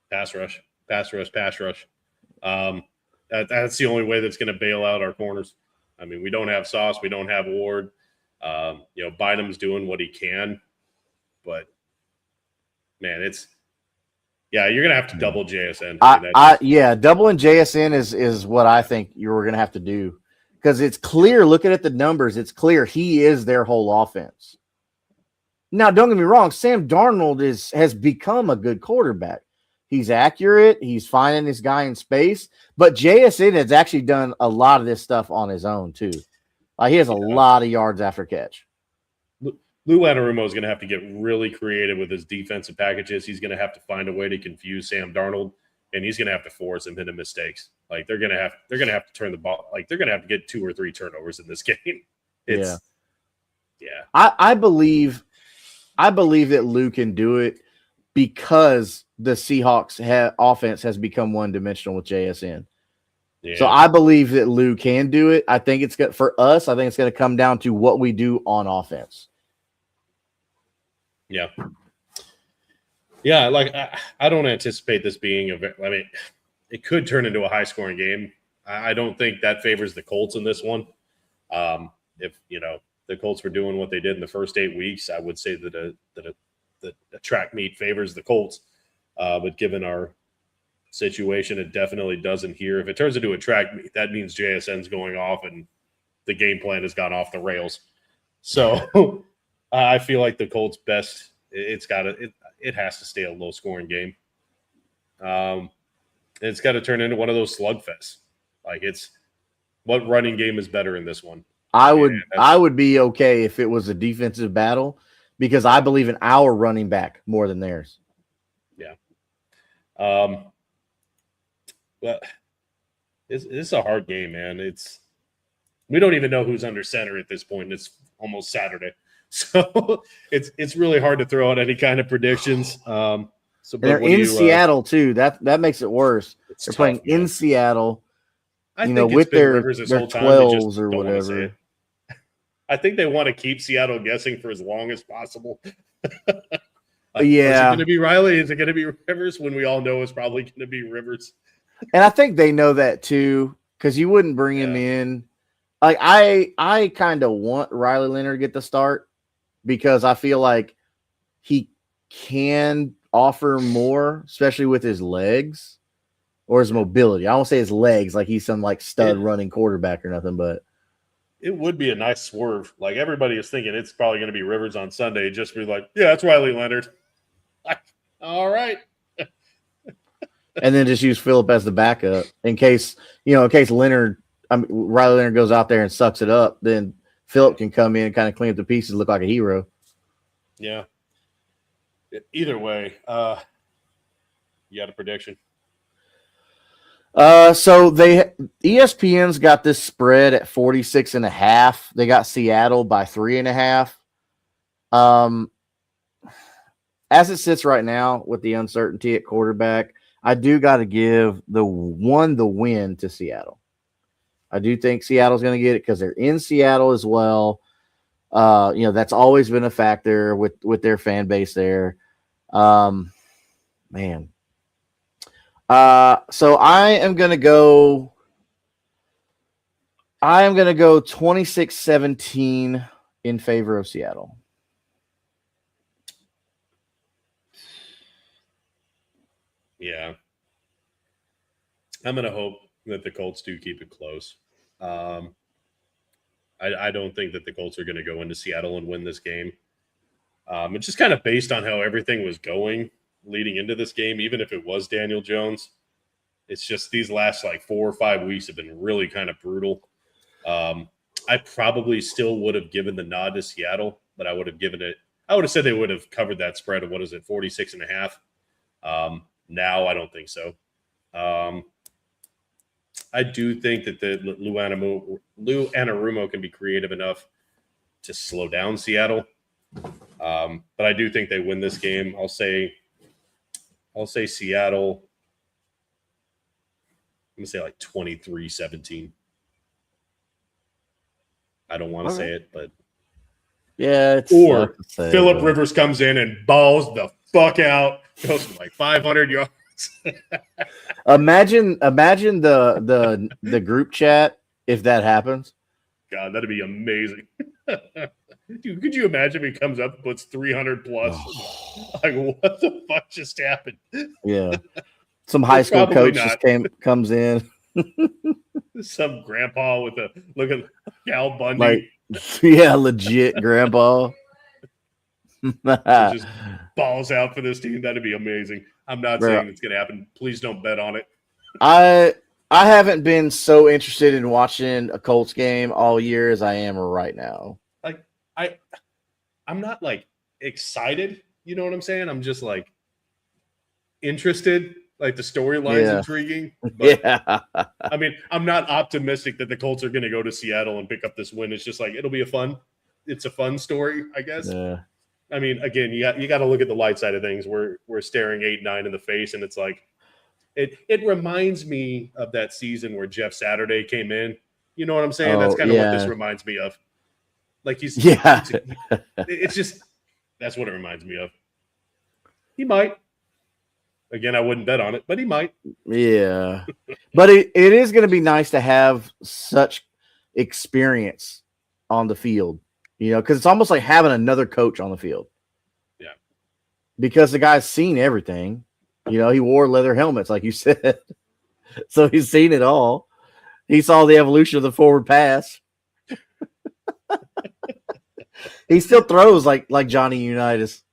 Pass rush. That's the only way that's going to bail out our corners. I mean, we don't have Sauce, we don't have Ward. Bynum's doing what he can, but man, you're gonna have to double JSN. Doubling JSN is what I think you're gonna have to do because it's clear. Looking at the numbers, it's clear he is their whole offense. Now, don't get me wrong, Sam Darnold has become a good quarterback. He's accurate. He's finding this guy in space, but JSN has actually done a lot of this stuff on his own too. He has a lot of yards after catch. Lou Anarumo is going to have to get really creative with his defensive packages. He's going to have to find a way to confuse Sam Darnold, and he's going to have to force him into mistakes. Like they're going to have to turn the ball. Like they're going to have to get 2 or 3 turnovers in this game. I believe that Lou can do it because the Seahawks offense has become one-dimensional with JSN. Yeah. So I believe that Lou can do it. I think it's good for us. I think it's going to come down to what we do on offense. Yeah. Yeah. Like I don't anticipate this being it could turn into a high scoring game. I don't think that favors the Colts in this one. If the Colts were doing what they did in the first 8 weeks, I would say that a track meet favors the Colts. But given our situation, it definitely doesn't here. If it turns into a track meet, that means JSN's going off and the game plan has gone off the rails. So I feel like the Colts best, it has to stay a low scoring game. It's got to turn into one of those slugfests. Like what running game is better in this one? I would be okay if it was a defensive battle because I believe in our running back more than theirs. Yeah. But it's a hard game, man. We don't even know who's under center at this point, and it's almost Saturday. So it's really hard to throw out any kind of predictions. So and they're in Seattle too. That makes it worse. They're playing in Seattle. I think with their Rivers this whole time, 12s or whatever. I think they want to keep Seattle guessing for as long as possible. Yeah. Is it going to be Riley? Is it going to be Rivers? When we all know it's probably going to be Rivers. And I think they know that too, because you wouldn't bring him in. Like I kind of want Riley Leonard to get the start because I feel like he can offer more, especially with his legs or his mobility. I won't say his legs like he's some like stud running quarterback or nothing, but it would be a nice swerve. Like everybody is thinking it's probably going to be Rivers on Sunday. Just be like, yeah, it's Riley Leonard. All right. And then just use Phillip as the backup in case Riley Leonard goes out there and sucks it up. Then Phillip can come in and kind of clean up the pieces, look like a hero. Yeah. Either way, you got a prediction? So ESPN's got this spread at 46.5. They got Seattle by 3.5. As it sits right now with the uncertainty at quarterback, I do got to give the win to Seattle. I do think Seattle's going to get it because they're in Seattle as well. That's always been a factor with their fan base there. Man. So I am going to go 26-17 in favor of Seattle. Yeah. I'm going to hope that the Colts do keep it close. I don't think that the Colts are going to go into Seattle and win this game. It's just kind of based on how everything was going leading into this game, even if it was Daniel Jones. It's just these last 4 or 5 weeks have been really kind of brutal. I probably still would have given the nod to Seattle, but I would have said they would have covered that spread of 46.5. Now I don't think so. I do think that the Lou Anarumo can be creative enough to slow down Seattle. But I do think they win this game. I'll say Seattle. I'm going to say 23-17. I don't want to say it, but yeah. Or Phillip Rivers comes in and balls the fuck out, goes for 500 yards. Imagine the group chat if that happens. God, that'd be amazing. Dude, could you imagine if he comes up and puts 300 plus? What the fuck just happened? Yeah. Some high school coach comes in. Some grandpa with a look at Al Bundy. Legit grandpa. Just balls out for this team. That'd be amazing. I'm not saying it's going to happen. Please don't bet on it. I haven't been so interested in watching a Colts game all year as I am right now. I'm not excited. You know what I'm saying? I'm just interested. The storyline's intriguing. But, I mean, I'm not optimistic that the Colts are going to go to Seattle and pick up this win. It's just it'll be it's a fun story, I guess. Yeah. I mean, again, you got to look at the light side of things. We're staring 8-9 in the face, and it's it reminds me of that season where Jeff Saturday came in. You know what I'm saying? That's kind of what this reminds me of. It's just that's what it reminds me of. He might. Again, I wouldn't bet on it, but he might. Yeah. But it is going to be nice to have such experience on the field, because it's almost like having another coach on the field. Yeah. Because the guy's seen everything. He wore leather helmets, like you said. So he's seen it all. He saw the evolution of the forward pass. He still throws like Johnny Unitas.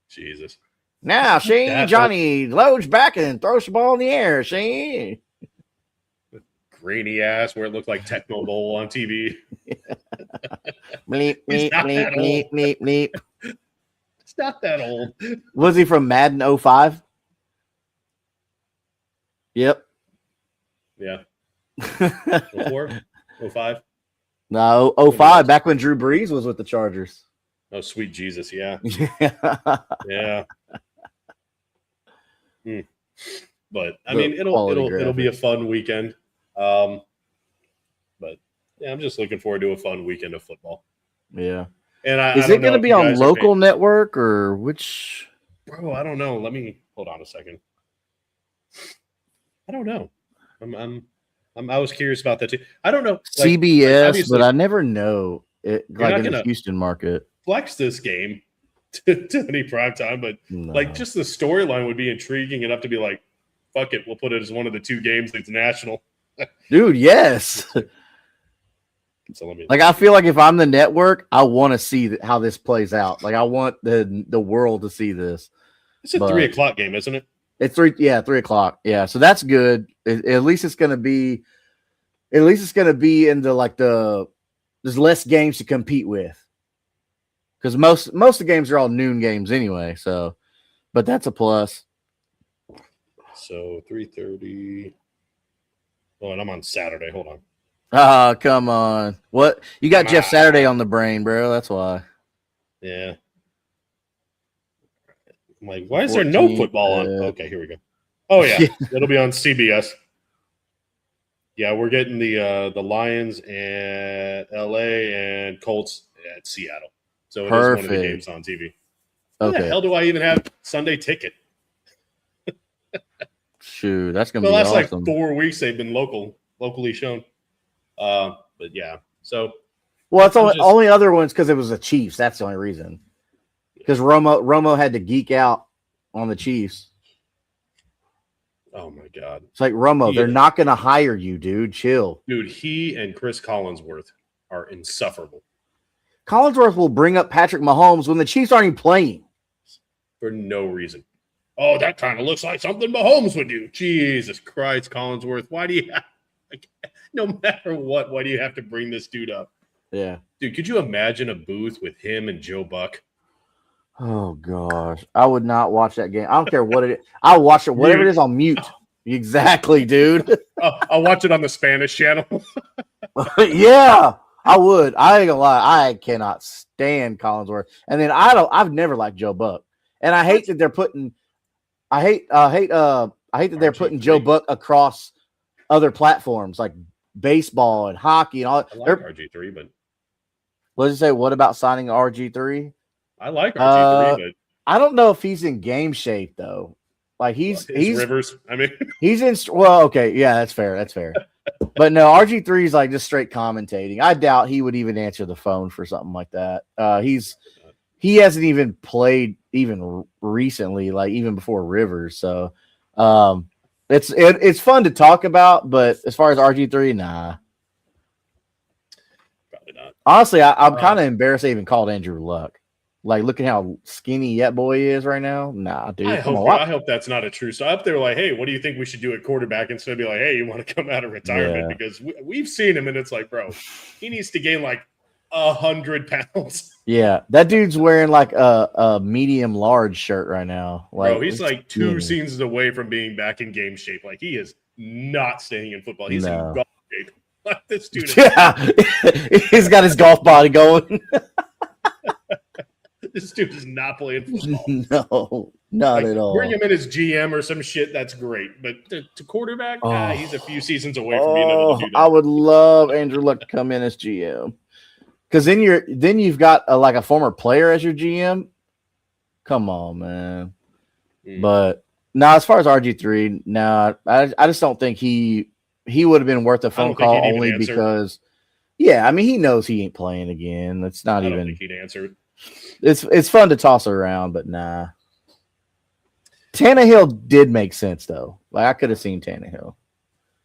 Jesus. Now, Johnny loads back and throws the ball in the air. grainy ass where it looked like Tecmo Bowl on TV. Bleep, He's bleep, not bleep, that bleep, old. bleep, bleep. It's not that old. Was he from Madden 05? Yep. Yeah. 04? 05? No, 05, back when Drew Brees was with the Chargers. Oh, sweet Jesus. Yeah. Yeah. Yeah. But I The mean, it'll be a graphics. fun weekend. But yeah, I'm just looking forward to a fun weekend of football. Yeah. And I Is don't it going know to if be you on guys are local network or which? Bro, I don't know. Let me hold on a second. I don't know. I was curious about that too. I don't know. CBS, obviously, but I never know it You're like not in the gonna- Houston market. flex this game to any prime time, but No. like just the storyline would be intriguing enough to be like, fuck it, we'll put it as one of the two games that's national. Dude, yes. So let me Like I feel like if I'm the network, I want to see how this plays out. Like I want the world to see this. it's a but- 3:00 game, isn't it? It's 3:00. Yeah, so that's good. At least it's gonna be. At least it's gonna be in there's less games to compete with. Because most of the games are all noon games anyway. So, but that's a plus. So 3:30. Oh, and I'm on Saturday. Hold on. Ah, come on. What you got? Come Jeff on. Saturday on the brain, bro. That's why. Yeah. I'm like, why is there no 14th, football on? Okay, here we go. Oh yeah, it'll be on CBS. Yeah, we're getting the Lions at LA and Colts at Seattle. So it is one of the Perfect. games on TV. How the Okay. hell do I even have Sunday ticket? Shoot, that's gonna The be last awesome. like 4 weeks they've been locally shown. But yeah, so Well, it's I'm only just- only other ones because it was the Chiefs. That's the only reason. Because Romo had to geek out on the Chiefs. oh my god, It's like Romo, Yeah. they're not going to hire you, dude. Chill. dude, he and Chris Collinsworth are insufferable Collinsworth will bring up Patrick Mahomes when the Chiefs aren't even playing. for no reason. Oh, that kind of looks like something Mahomes would do. Jesus Christ, Collinsworth, why do you have, like, no matter what, why do you have to bring this dude up? Yeah. Dude, could you imagine a booth with him and Joe Buck? Oh gosh, I would not watch that game. I don't care what it is. I'll watch it, whatever it is, on mute. Exactly, dude. I'll watch it on the Spanish channel. Yeah, I would. I ain't gonna lie. I cannot stand Collinsworth. And then I've never liked Joe Buck. And I hate that they're putting. I hate that they're putting Joe RG3. Buck across other platforms like baseball and hockey and all. I like They're- RG3, but What did you say? What about signing RG3? I like RG3, but I don't know if he's in game shape though. Like he's Rivers. I mean, he's in. Well, okay, yeah, that's fair. That's fair. But no, RG3 is like just straight commentating. I doubt he would even answer the phone for something like that. He hasn't even played even recently, like even before Rivers. So it's fun to talk about, but as far as RG3, nah. probably not. Honestly, I'm kind of embarrassed I even called Andrew Luck. Like, look at how skinny Yet Boy is right now. Nah, dude. I Come hope, on. I hope that's not a true. So up there, like, hey, what do you think we should do at quarterback? Instead of be like, hey, you want to come out of retirement? Yeah. Because we've seen him, and it's like, bro, he needs to gain like 100 pounds. Yeah, that dude's wearing like a medium large shirt right now. Like, Bro, he's like two skinny. seasons away from being back in game shape. Like, he is not staying in football. He's No. in golf shape. Like, this dude is, Yeah, he's got his golf body going. this dude is not playing football. No, not Like, at all. bring him in as GM or some shit. That's great, but to quarterback, Oh. he's a few seasons away from being able to do that. I would love Andrew Luck to come in as GM, because then you've got like a former player as your GM. Come on, man. Mm. But no, as far as RG3, no, I just don't think he would have been worth a phone think call he'd even only answer. because, yeah, I mean he knows he ain't playing again. It's not I don't even. think he'd answer. It's fun to toss around, but nah. Tannehill did make sense though. Like I could have seen Tannehill.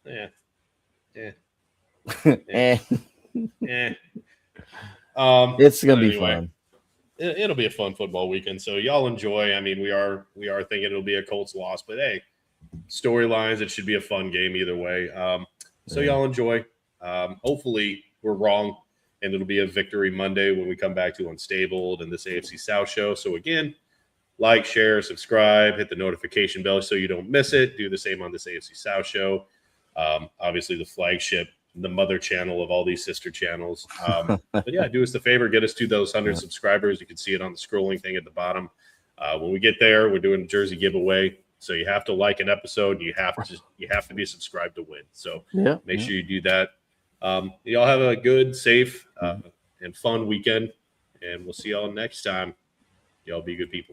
Yeah. Eh, Yeah. it's gonna be Anyway. fun. It'll be a fun football weekend. So y'all enjoy. I mean, we are thinking it'll be a Colts loss, but hey, storylines. It should be a fun game either way. So Yeah. y'all enjoy. Hopefully we're wrong, and it'll be a victory Monday when we come back to Unstabled and this AFC South show. So again, like, share, subscribe, hit the notification bell so you don't miss it. Do the same on this AFC South show. Obviously, the flagship, the mother channel of all these sister channels. But yeah, do us the favor, get us to those 100 subscribers. You can see it on the scrolling thing at the bottom. When we get there, we're doing a jersey giveaway. So you have to like an episode. And you have to be subscribed to win. So make sure you do that. Y'all have a good, safe, and fun weekend, and we'll see y'all next time. Y'all be good people.